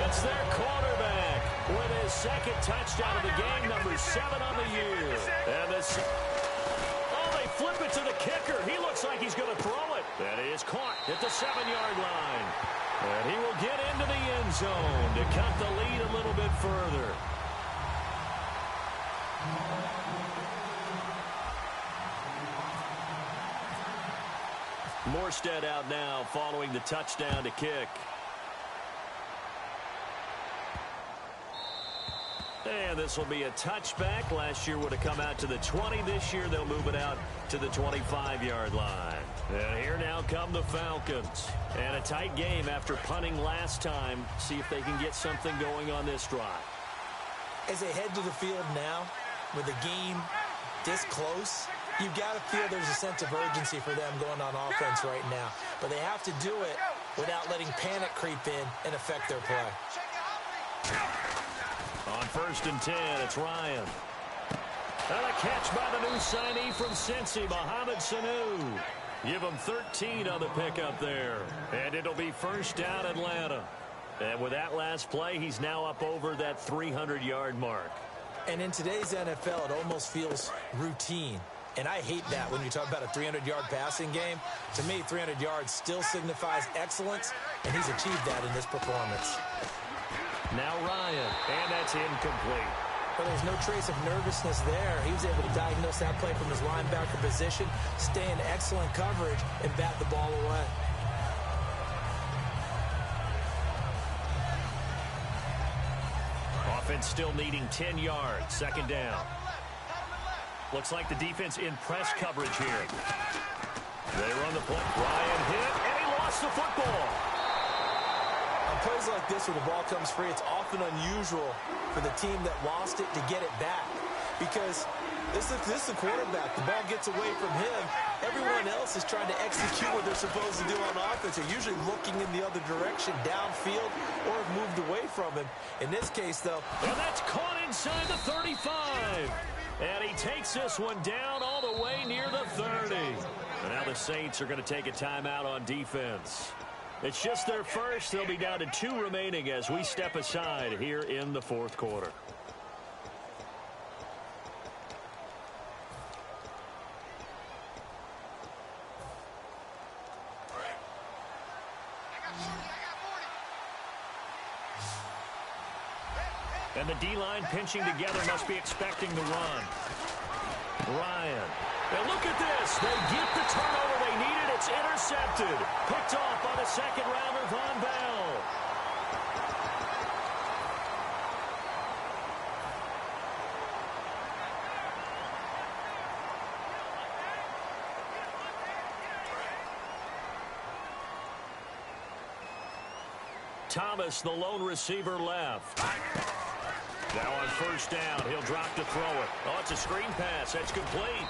It's their quarterback with his second touchdown of the game, number 7 on the year. And they flip it to the kicker. He looks like he's going to throw it. And he is caught at the 7-yard line. And he will get into the end zone to cut the lead a little bit further. Morstead out now following the touchdown to kick. And this will be a touchback. Last year would have come out to the 20. This year they'll move it out to the 25-yard line. And here now come the Falcons. And a tight game after punting last time. See if they can get something going on this drive. As they head to the field now, with the game this close, you've got to feel there's a sense of urgency for them going on offense right now. But they have to do it without letting panic creep in and affect their play. On 1st and 10, it's Ryan. And a catch by the new signee from Cincy, Mohamed Sanu. Give him 13 on the pickup there. And it'll be first down Atlanta. And with that last play, he's now up over that 300-yard mark. And in today's NFL, it almost feels routine. And I hate that when you talk about a 300-yard passing game. To me, 300 yards still signifies excellence, and he's achieved that in this performance. Now Ryan, and that's incomplete. Well, there's no trace of nervousness there. He was able to diagnose that play from his linebacker position, stay in excellent coverage, and bat the ball away. Offense still needing 10 yards. Second down. Looks like the defense in press coverage here. They run the play. Ryan hit, and he lost the football. On plays like this where the ball comes free, it's often unusual for the team that lost it to get it back. Because this is the quarterback. The ball gets away from him. Everyone else is trying to execute what they're supposed to do on offense. They're usually looking in the other direction, downfield, or have moved away from him. In this case, though. And that's caught inside the 35. And he takes this one down all the way near the 30. And now the Saints are going to take a timeout on defense. It's just their first. They'll be down to 2 remaining as we step aside here in the fourth quarter. And the D-line pinching together must be expecting the run. Ryan. And look at this. They get the turnover they needed. It's intercepted. Picked off by the second rounder, Von Bell. Thomas, the lone receiver, left. Now on first down, he'll drop to throw it. Oh, it's a screen pass. That's complete.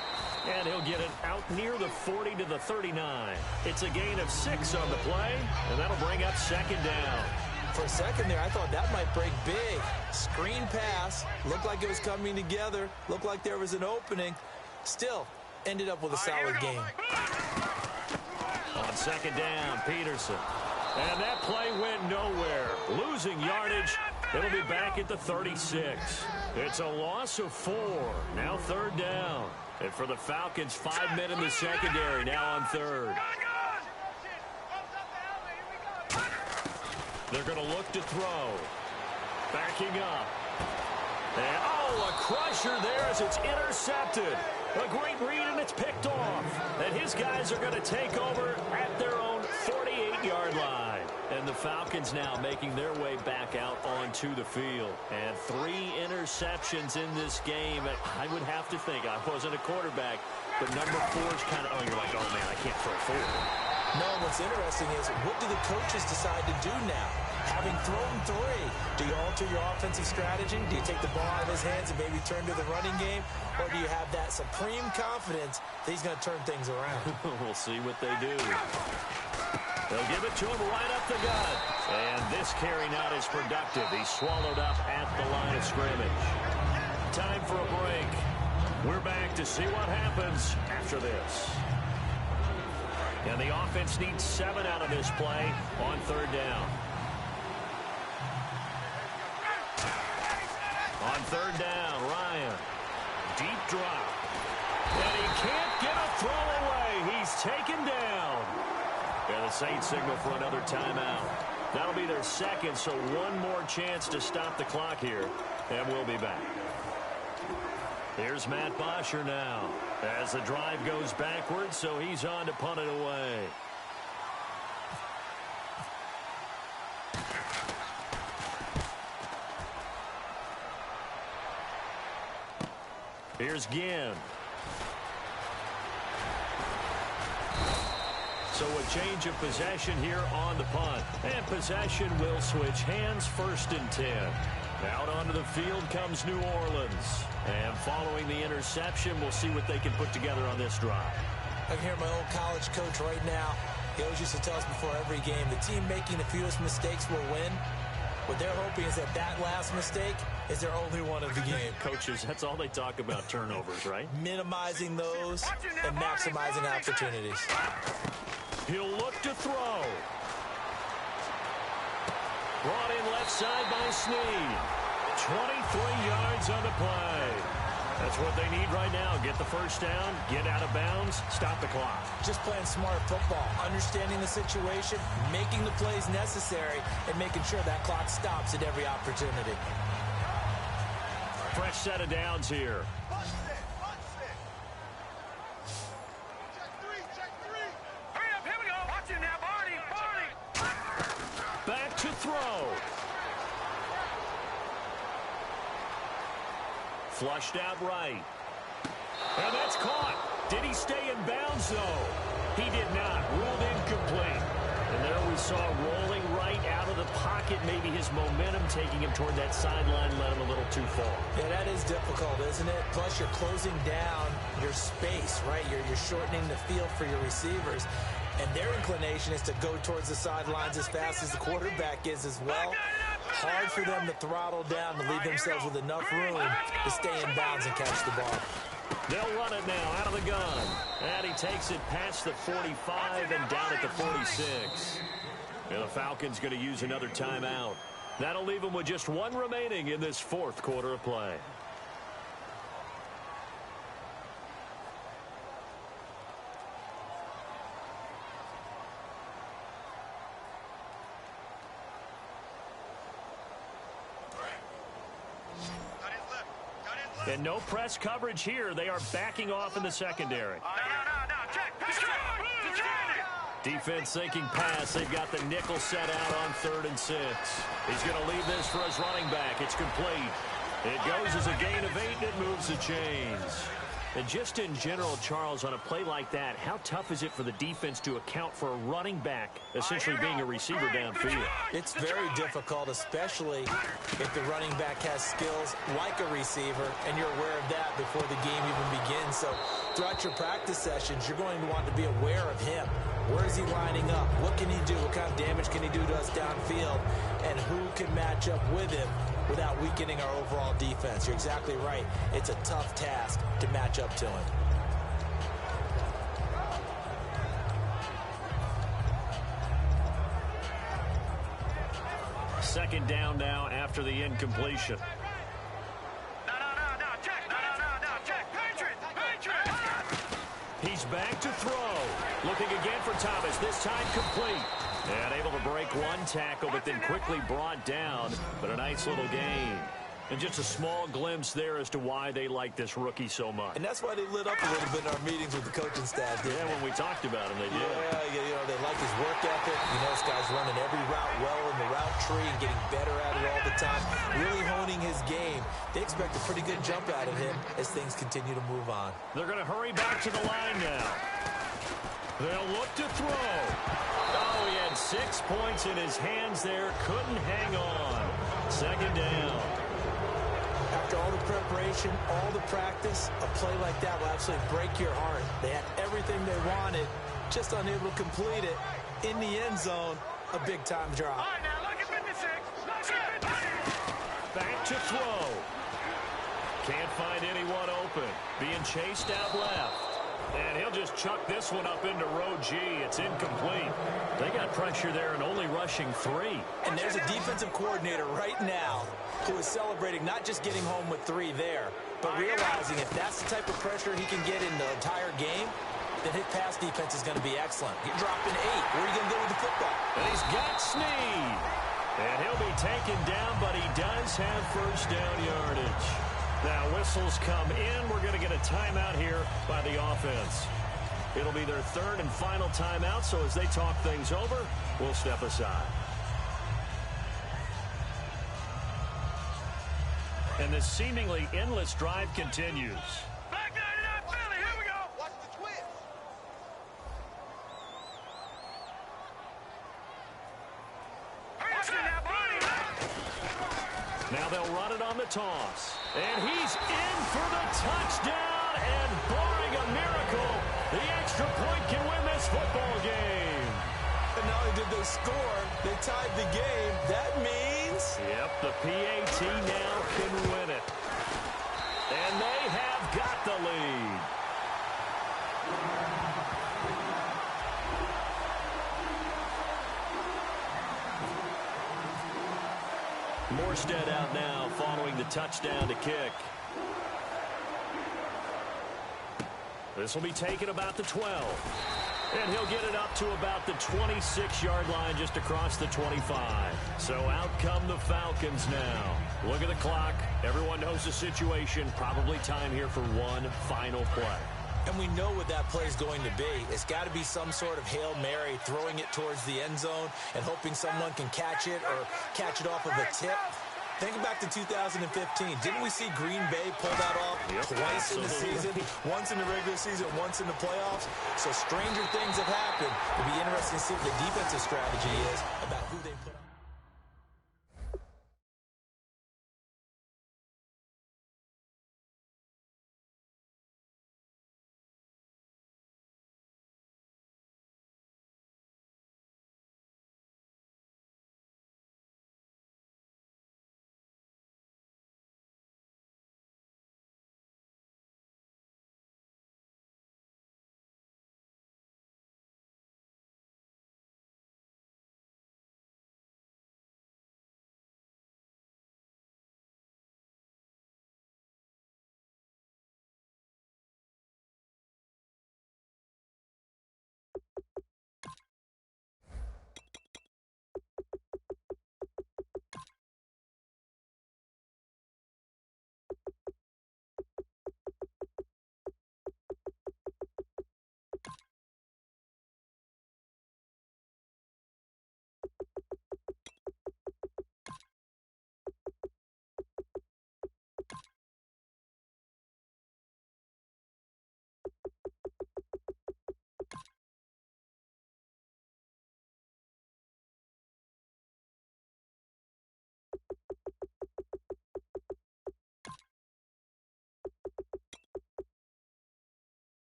And he'll get it out near the 40 to the 39. It's a gain of 6 on the play, and that'll bring up second down. For a second there, I thought that might break big. Screen pass. Looked like it was coming together. Looked like there was an opening. Still, ended up with a solid game. On second down, Peterson. And that play went nowhere. Losing yardage. It'll be back at the 36. It's a loss of 4. Now third down. And for the Falcons, 5 men in the secondary now on third. They're going to look to throw. Backing up. And, oh, a crusher there as it's intercepted. A great read, and it's picked off. And his guys are going to take over at their own 48-yard line. And the Falcons now making their way back out onto the field. And 3 interceptions in this game. I would have to think, I wasn't a quarterback, but number 4 is kind of, oh, you're like, oh, man, I can't throw 4. No, what's interesting is, what do the coaches decide to do now? Having thrown 3, do you alter your offensive strategy? Do you take the ball out of his hands and maybe turn to the running game? Or do you have that supreme confidence that he's going to turn things around? We'll see what they do. They'll give it to him right up the gut. And this carry not as productive. He's swallowed up at the line of scrimmage. Time for a break. We're back to see what happens after this. And the offense needs 7 out of this play on third down. On third down, Ryan. Deep drop. And he can't get a throw away. He's taken down. And the Saints signal for another timeout. That'll be their second, so one more chance to stop the clock here. And we'll be back. Here's Matt Bosher now. As the drive goes backwards, so he's on to punt it away. Here's Ginn. So a change of possession here on the punt. And possession will switch hands, 1st and 10. Out onto the field comes New Orleans. And following the interception, we'll see what they can put together on this drive. I can hear my old college coach right now. He always used to tell us before every game, the team making the fewest mistakes will win. What they're hoping is that that last mistake is their only one of the game. Coaches, that's all they talk about, turnovers, right? Minimizing those and maximizing opportunities. He'll look to throw. Brought in left side by Snead. 23 yards on the play. That's what they need right now. Get the first down, get out of bounds, stop the clock. Just playing smart football, understanding the situation, making the plays necessary, and making sure that clock stops at every opportunity. Fresh set of downs here. Hurry up, here we go. Watch it now, Barney. Back to throw. Flushed out right. And that's caught. Did he stay in bounds, though? He did not. Ruled incomplete. And there we saw rolling right out of the pocket. Maybe his momentum taking him toward that sideline led him a little too far. Yeah, that is difficult, isn't it? Plus, you're closing down your space, right? You're shortening the field for your receivers. And their inclination is to go towards the sidelines as fast as the quarterback is as well. Hard for them to throttle down to leave themselves with enough room to stay in bounds and catch the ball. They'll run it now out of the gun. And he takes it past the 45 and down at the 46. And the Falcons going to use another timeout. That'll leave them with just one remaining in this fourth quarter of play. And no press coverage here. They are backing off in the secondary. No. Check. Defense thinking pass. They've got the nickel set out on 3rd and 6. He's going to leave this for his running back. It's complete. It goes as a gain of 8, and it moves the chains. And just in general, Charles, on a play like that, how tough is it for the defense to account for a running back essentially being a receiver downfield? It's very difficult, especially if the running back has skills like a receiver, and you're aware of that before the game even begins. So throughout your practice sessions, you're going to want to be aware of him. Where is he lining up? What can he do? What kind of damage can he do to us downfield? And who can match up with him without weakening our overall defense? You're exactly right. It's a tough task to match up to him. Second down now after the incompletion. No. Check. No. Check. Patriot. He's back to throw. Looking again for Thomas. This time complete. And able to break one tackle, but then quickly brought down. But a nice little gain. And just a small glimpse there as to why they like this rookie so much. And that's why they lit up a little bit in our meetings with the coaching staff. Yeah, when we talked about him, they did. Yeah, they like his work ethic. You know, this guy's running every route well in the route tree and getting better at it all the time. Really honing his game. They expect a pretty good jump out of him as things continue to move on. They're going to hurry back to the line now. They'll look to throw. Oh, he had 6 points in his hands there. Couldn't hang on. Second down. After all the preparation, all the practice, a play like that will absolutely break your heart. They had everything they wanted, just unable to complete it. In the end zone, a big-time drop. All right, now, look at 56. Back to throw. Can't find anyone open. Being chased out left. And he'll just chuck this one up into row G. It's incomplete. They got pressure there and only rushing 3. And there's a defensive coordinator right now who is celebrating not just getting home with 3 there, but realizing if that's the type of pressure he can get in the entire game, then his pass defense is going to be excellent. You're dropping 8. Where are you going to go with the football? And he's got Snead. And he'll be taken down, but he does have first down yardage. Now whistles come in. We're going to get a timeout here by the offense. It'll be their 3rd and final timeout, so as they talk things over, we'll step aside. And this seemingly endless drive continues. Back 99 Philly, here we go. Watch the twist. Watch it now, Barney. Now they'll run it on the toss. And he's in for the touchdown. And barring a miracle, the extra point can win this football game. And not only did they score, they tied the game. That means... Yep, the PAT now can win it. And they have got the lead. Morstead out now following the touchdown to kick. This will be taken about the 12. And he'll get it up to about the 26-yard line just across the 25. So out come the Falcons now. Look at the clock. Everyone knows the situation. Probably time here for one final play. And we know what that play is going to be. It's got to be some sort of Hail Mary, throwing it towards the end zone and hoping someone can catch it or catch it off of a tip. Think back to 2015. Didn't we see Green Bay pull that off twice in the season? Once in the regular season, once in the playoffs. So stranger things have happened. It'll be interesting to see what the defensive strategy is about who they put on.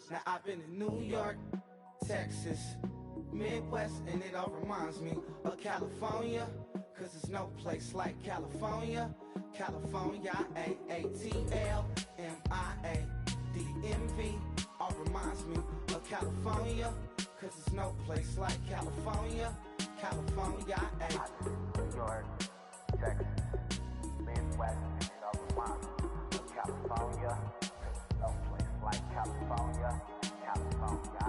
Now I've been in New York, Texas, Midwest, and it all reminds me of California, cause there's no place like California. California, AATLMIADMV, all reminds me of California, cause there's no place like California. California, New York, Texas, Midwest, and it all reminds me of California, cause there's no place like California. California,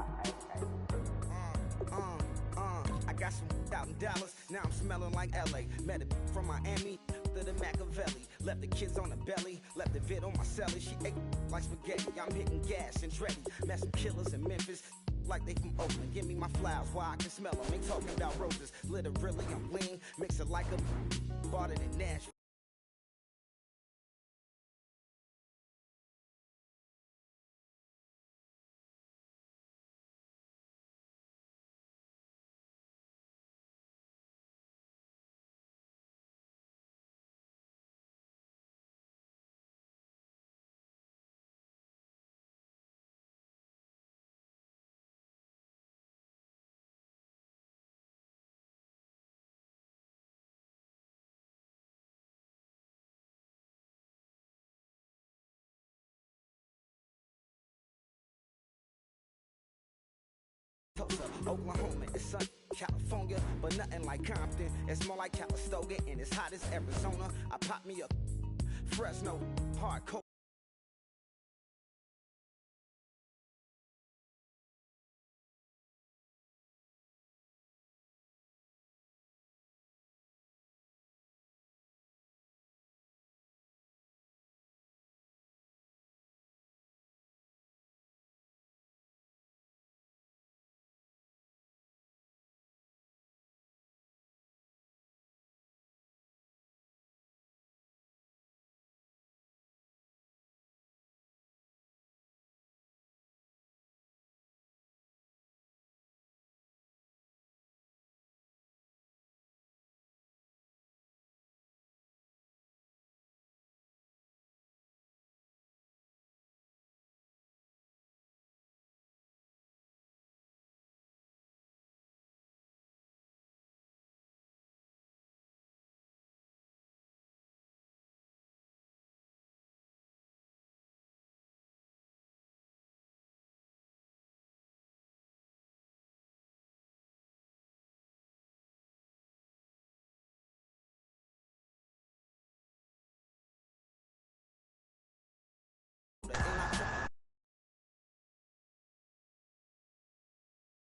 I got some out in Dallas, now I'm smelling like LA. Met a from Miami to the Machiavelli. Left the kids on the belly, left the vid on my celly. She ate like spaghetti, I'm hitting gas and Dreddy. Met some killers in Memphis, like they from Oakland. Give me my flowers while I can smell them. Ain't talking about roses, literally I'm lean. Mix it like a bought it in Nashville. Tulsa, Oklahoma, it's sun, California, but nothing like Compton. It's more like Calistoga, and it's hot as Arizona. I pop me a Fresno, hardcore.